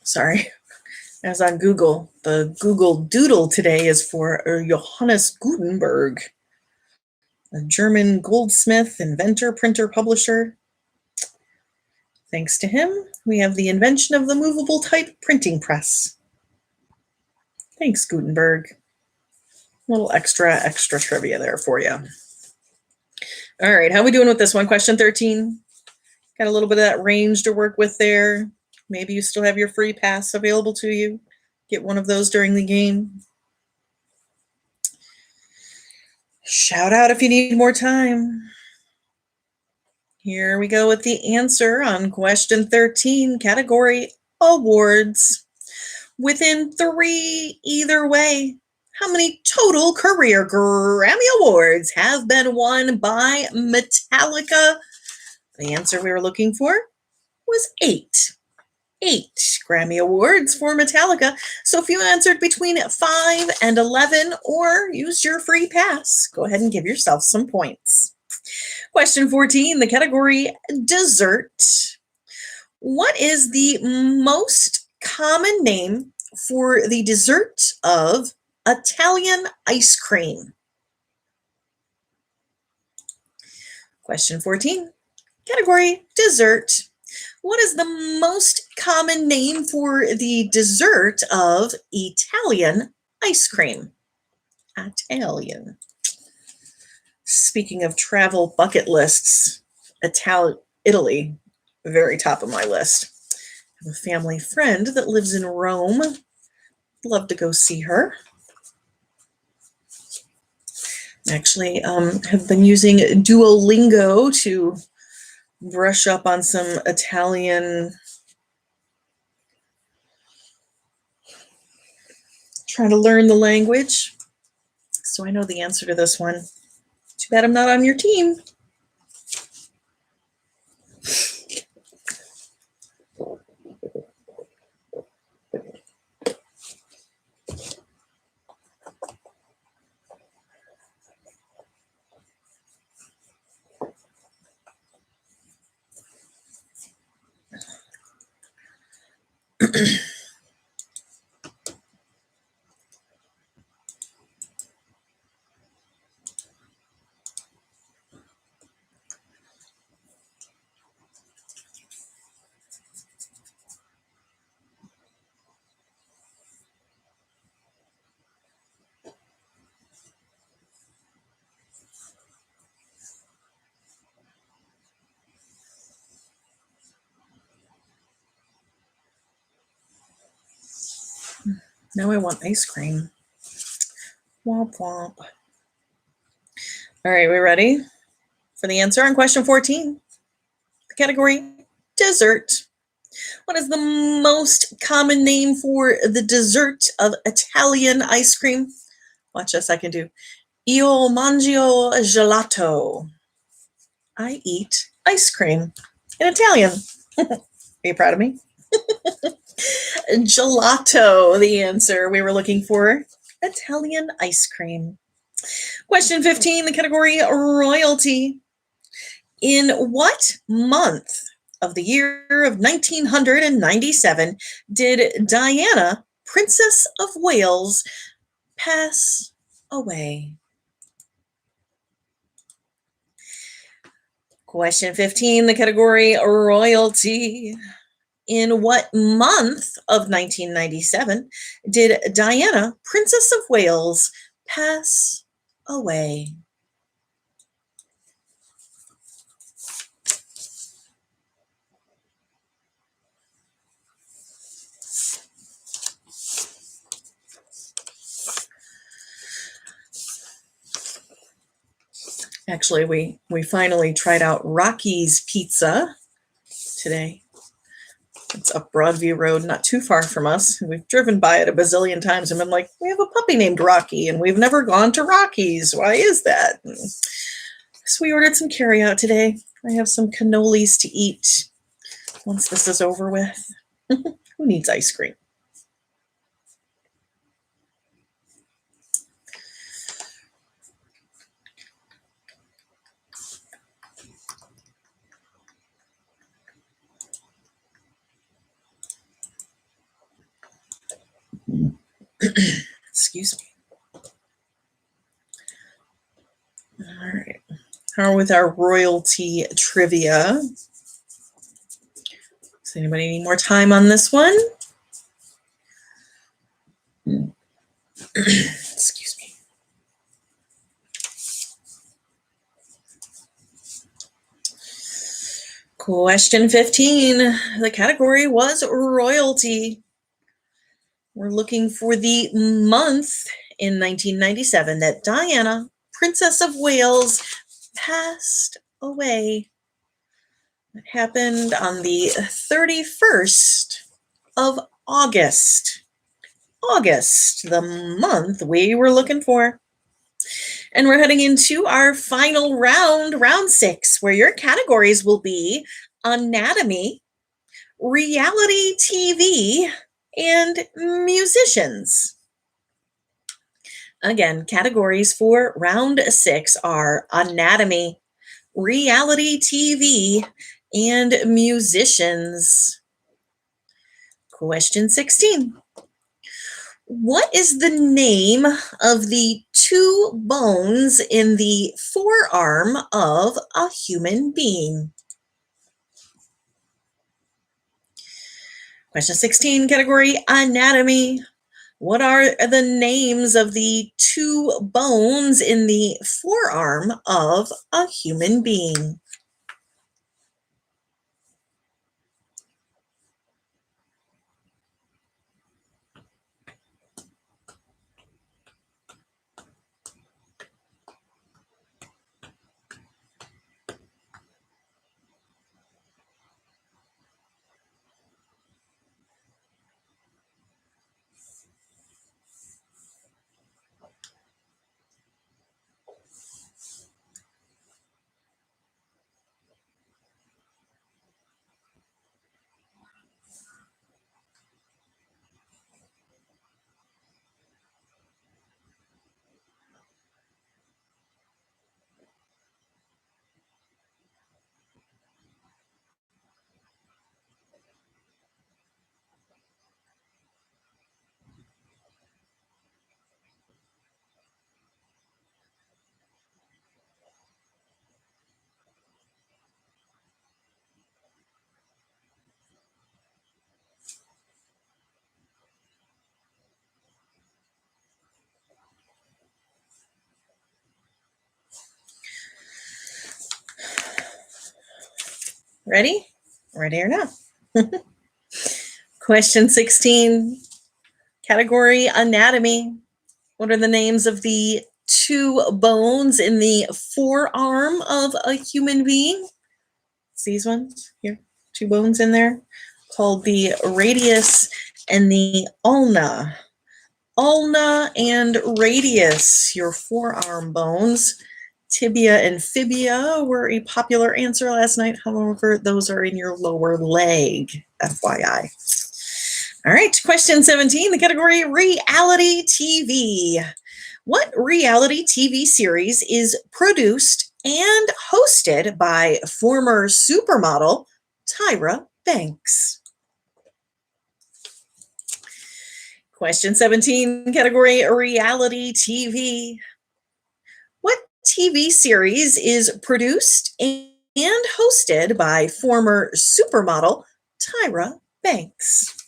Sorry. As on Google, the Google Doodle today is for Johannes Gutenberg, a German goldsmith, inventor, printer, publisher. Thanks to him, we have the invention of the movable type printing press. Thanks, Gutenberg. A little extra trivia there for you. All right, how are we doing with this one? Question 13. Got a little bit of that range to work with there. Maybe you still have your free pass available to you. Get one of those during the game. Shout out if you need more time. Here we go with the answer on question 13, category awards. Within 3, either way, how many total career Grammy Awards have been won by Metallica? The answer we were looking for was 8. 8 Grammy Awards for Metallica. So if you answered between 5 and 11 or used your free pass, go ahead and give yourself some points. Question 14, the category dessert. What is the most common name for the dessert of Italian ice cream? Question 14, category dessert. What is the most common name for the dessert of Italian ice cream? Italian. Speaking of travel bucket lists, Italy, very top of my list. I have a family friend that lives in Rome. Love to go see her. Actually, have been using Duolingo to brush up on some Italian, trying to learn the language. So I know the answer to this one. Too bad I'm not on your team. Now I want ice cream. Womp womp. All right, we ready for the answer on question 14? The category, dessert. What is the most common name for the dessert of Italian ice cream? Watch this, I can do. Io mangio gelato. I eat ice cream in Italian. Are you proud of me? Gelato, the answer we were looking for. Italian ice cream. Question 15, the category royalty. In what month of the year of 1997 did Diana, Princess of Wales, pass away? Question 15, the category royalty. In what month of 1997 did Diana, Princess of Wales, pass away? Actually, we finally tried out Rocky's Pizza today. It's up Broadview Road, not too far from us. We've driven by it a bazillion times and been like, we have a puppy named Rocky, and we've never gone to Rocky's. Why is that? So we ordered some carryout today. I have some cannolis to eat once this is over with. Who needs ice cream? Excuse me. All right. How are with our royalty trivia? Does anybody need more time on this one? Excuse me. Question 15. The category was royalty. We're looking for the month in 1997 that Diana, Princess of Wales, passed away. It happened on the 31st of August. August, the month we were looking for. And we're heading into our final round, round 6, where your categories will be anatomy, reality TV, and musicians. Again, categories for round 6 are anatomy, reality TV, and musicians. Question 16. What is the name of the 2 bones in the forearm of a human being? Question 16, category anatomy. What are the names of the 2 bones in the forearm of a human being? Ready? Ready or not? Question 16. Category anatomy. What are the names of the two bones in the forearm of a human being? It's these ones here, two bones in there, called the radius and the ulna. Ulna and radius, your forearm bones. Tibia and fibia were a popular answer last night. However, those are in your lower leg, FYI. All right, question 17, the category reality TV. What reality TV series is produced and hosted by former supermodel Tyra Banks? Question 17, category reality TV. What TV series is produced and hosted by former supermodel Tyra Banks?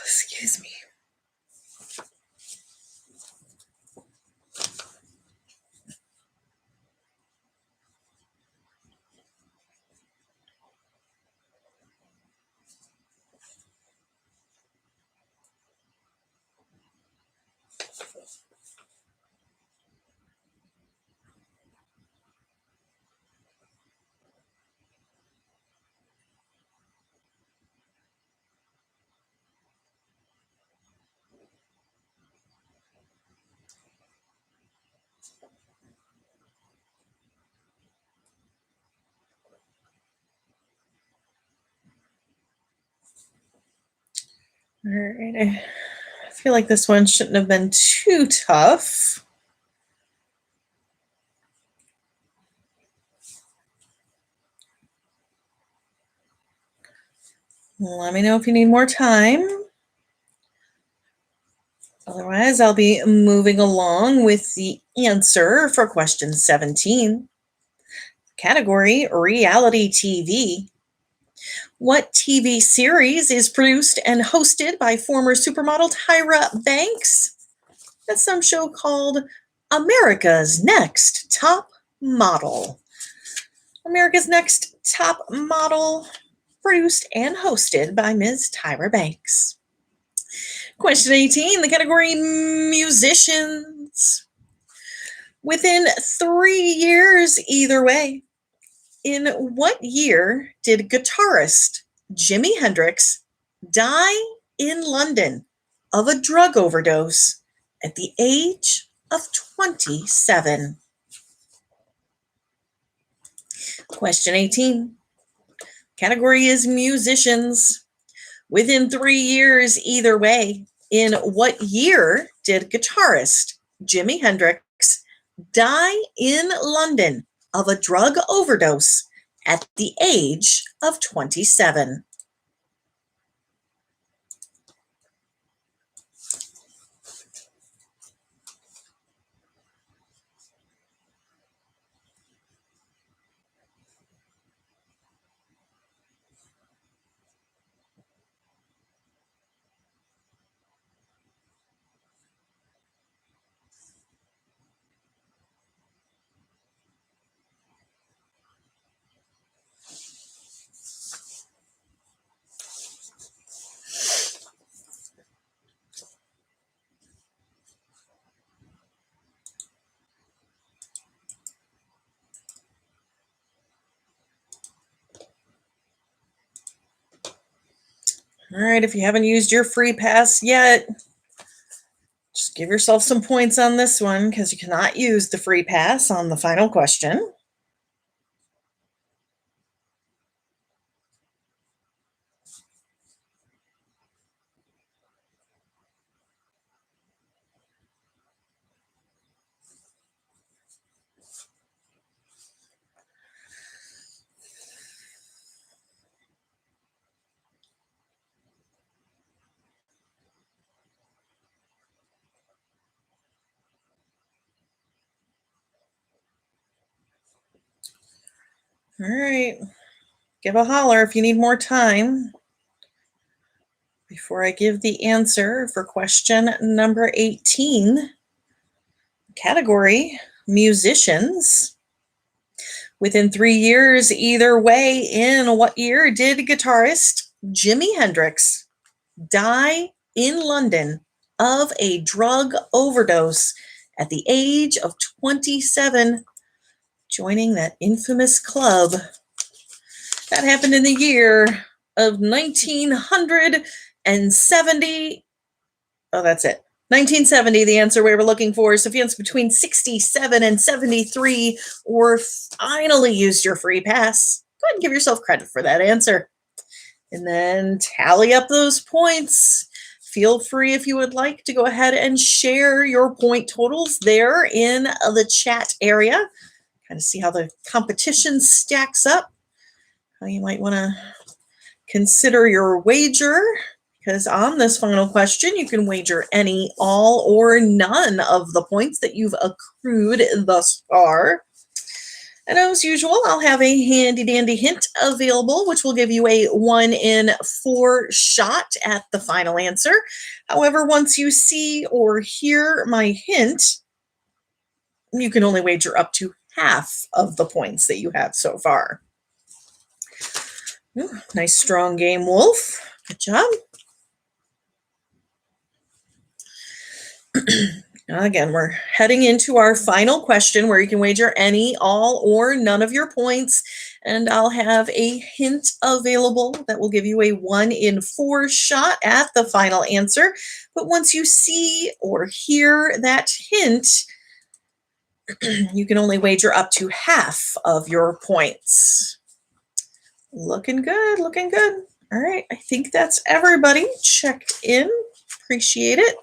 Excuse me. All right, I feel like this one shouldn't have been too tough. Let me know if you need more time. Otherwise, I'll be moving along with the answer for question 17. Category reality TV. What TV series is produced and hosted by former supermodel Tyra Banks? That's some show called America's Next Top Model. America's Next Top Model, produced and hosted by Ms. Tyra Banks. Question 18, the category musicians. Within 3 years, either way, in what year did guitarist Jimi Hendrix die in London of a drug overdose at the age of 27? Question 18. Category is musicians. Within 3 years, either way, in what year did guitarist Jimi Hendrix die in London of a drug overdose at the age of 27? All right, if you haven't used your free pass yet, just give yourself some points on this one because you cannot use the free pass on the final question. All right. Give a holler if you need more time. Before I give the answer for question number 18, category musicians. Within 3 years, either way, in what year did guitarist Jimi Hendrix die in London of a drug overdose at the age of 27, joining that infamous club? That happened in the year of 1970. Oh, that's it. 1970, the answer we were looking for. So if you answer between 67 and 73, or finally used your free pass, go ahead and give yourself credit for that answer. And then tally up those points. Feel free, if you would like, to go ahead and share your point totals there in the chat area. Kind of see how the competition stacks up. How you might want to consider your wager. Because on this final question, you can wager any, all, or none of the points that you've accrued thus far. And as usual, I'll have a handy-dandy hint available, which will give you a 1 in 4 shot at the final answer. However, once you see or hear my hint, you can only wager up to half of the points that you have so far. Ooh, nice strong game, Wolf. Good job. Again, we're heading into our final question where you can wager any, all, or none of your points. And I'll have a hint available that will give you a 1 in 4 shot at the final answer. But once you see or hear that hint, you can only wager up to half of your points. Looking good, looking good. All right, I think that's everybody checked in. Appreciate it.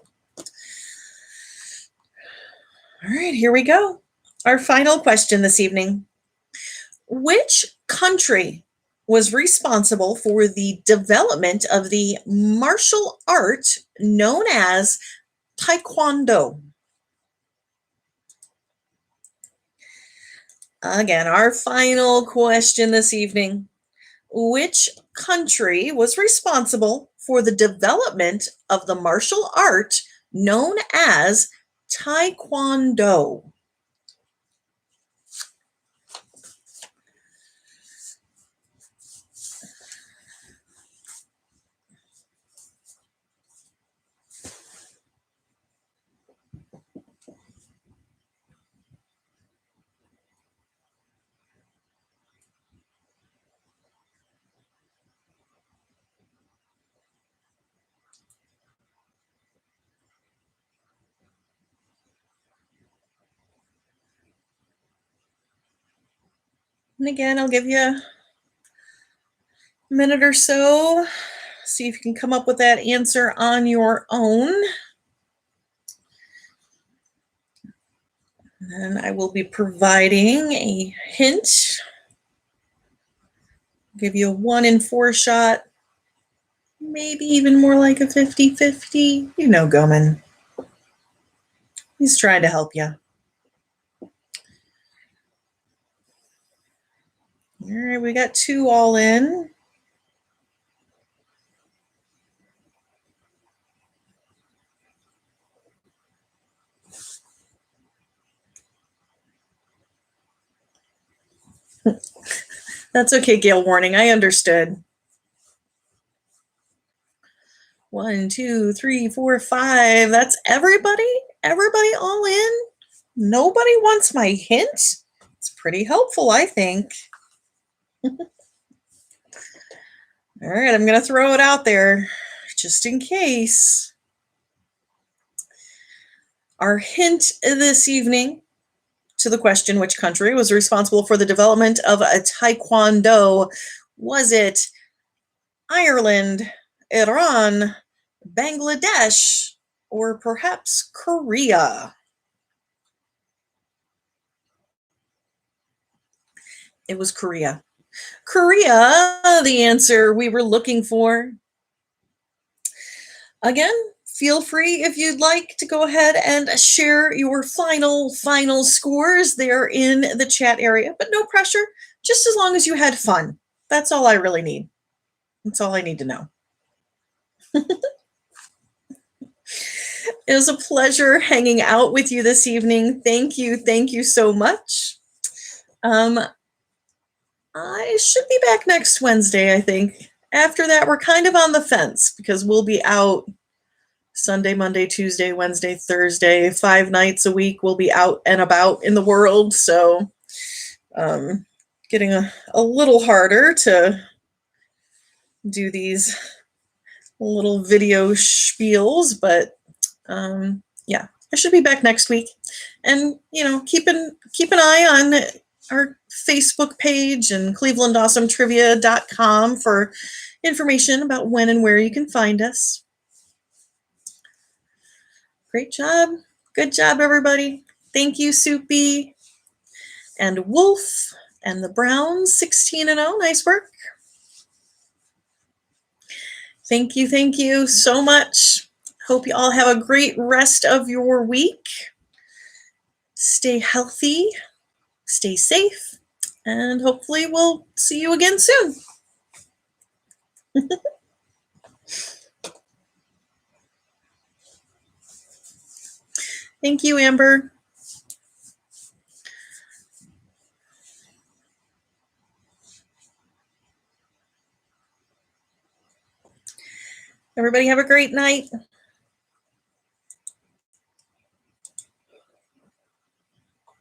All right, here we go. Our final question this evening. Which country was responsible for the development of the martial art known as Taekwondo? Again, our final question this evening. Which country was responsible for the development of the martial art known as Taekwondo? And again, I'll give you a minute or so. See if you can come up with that answer on your own. And I will be providing a hint. Give you a 1 in 4 shot. Maybe even more like a 50-50. You know Goman. He's trying to help you. All right, we got 2 all in. That's okay, Gail Warning. I understood. 1, 2, 3, 4, 5. That's everybody? Everybody all in? Nobody wants my hint? It's pretty helpful, I think. All right, I'm going to throw it out there just in case. Our hint this evening to the question, which country was responsible for the development of a Taekwondo? Was it Ireland, Iran, Bangladesh, or perhaps Korea? It was Korea. Korea, the answer we were looking for. Again, feel free if you'd like to go ahead and share your final scores there in the chat area, but no pressure. just as long as you had fun. That's all I really need. That's all I need to know. It was a pleasure hanging out with you this evening. Thank you. Thank you so much. I should be back next Wednesday, I think. After that, we're kind of on the fence because we'll be out Sunday, Monday, Tuesday, Wednesday, Thursday, 5 nights a week. We'll be out and about in the world. So getting a little harder to do these little video spiels, but yeah, I should be back next week. And, keep an eye on our Facebook page and clevelandawesometrivia.com for information about when and where you can find us. Great job. Good job, everybody. Thank you, Soupy and Wolf and the Browns, 16-0. Nice work. Thank you so much. Hope you all have a great rest of your week. Stay healthy, stay safe, and hopefully we'll see you again soon. Thank you, Amber. Everybody have a great night.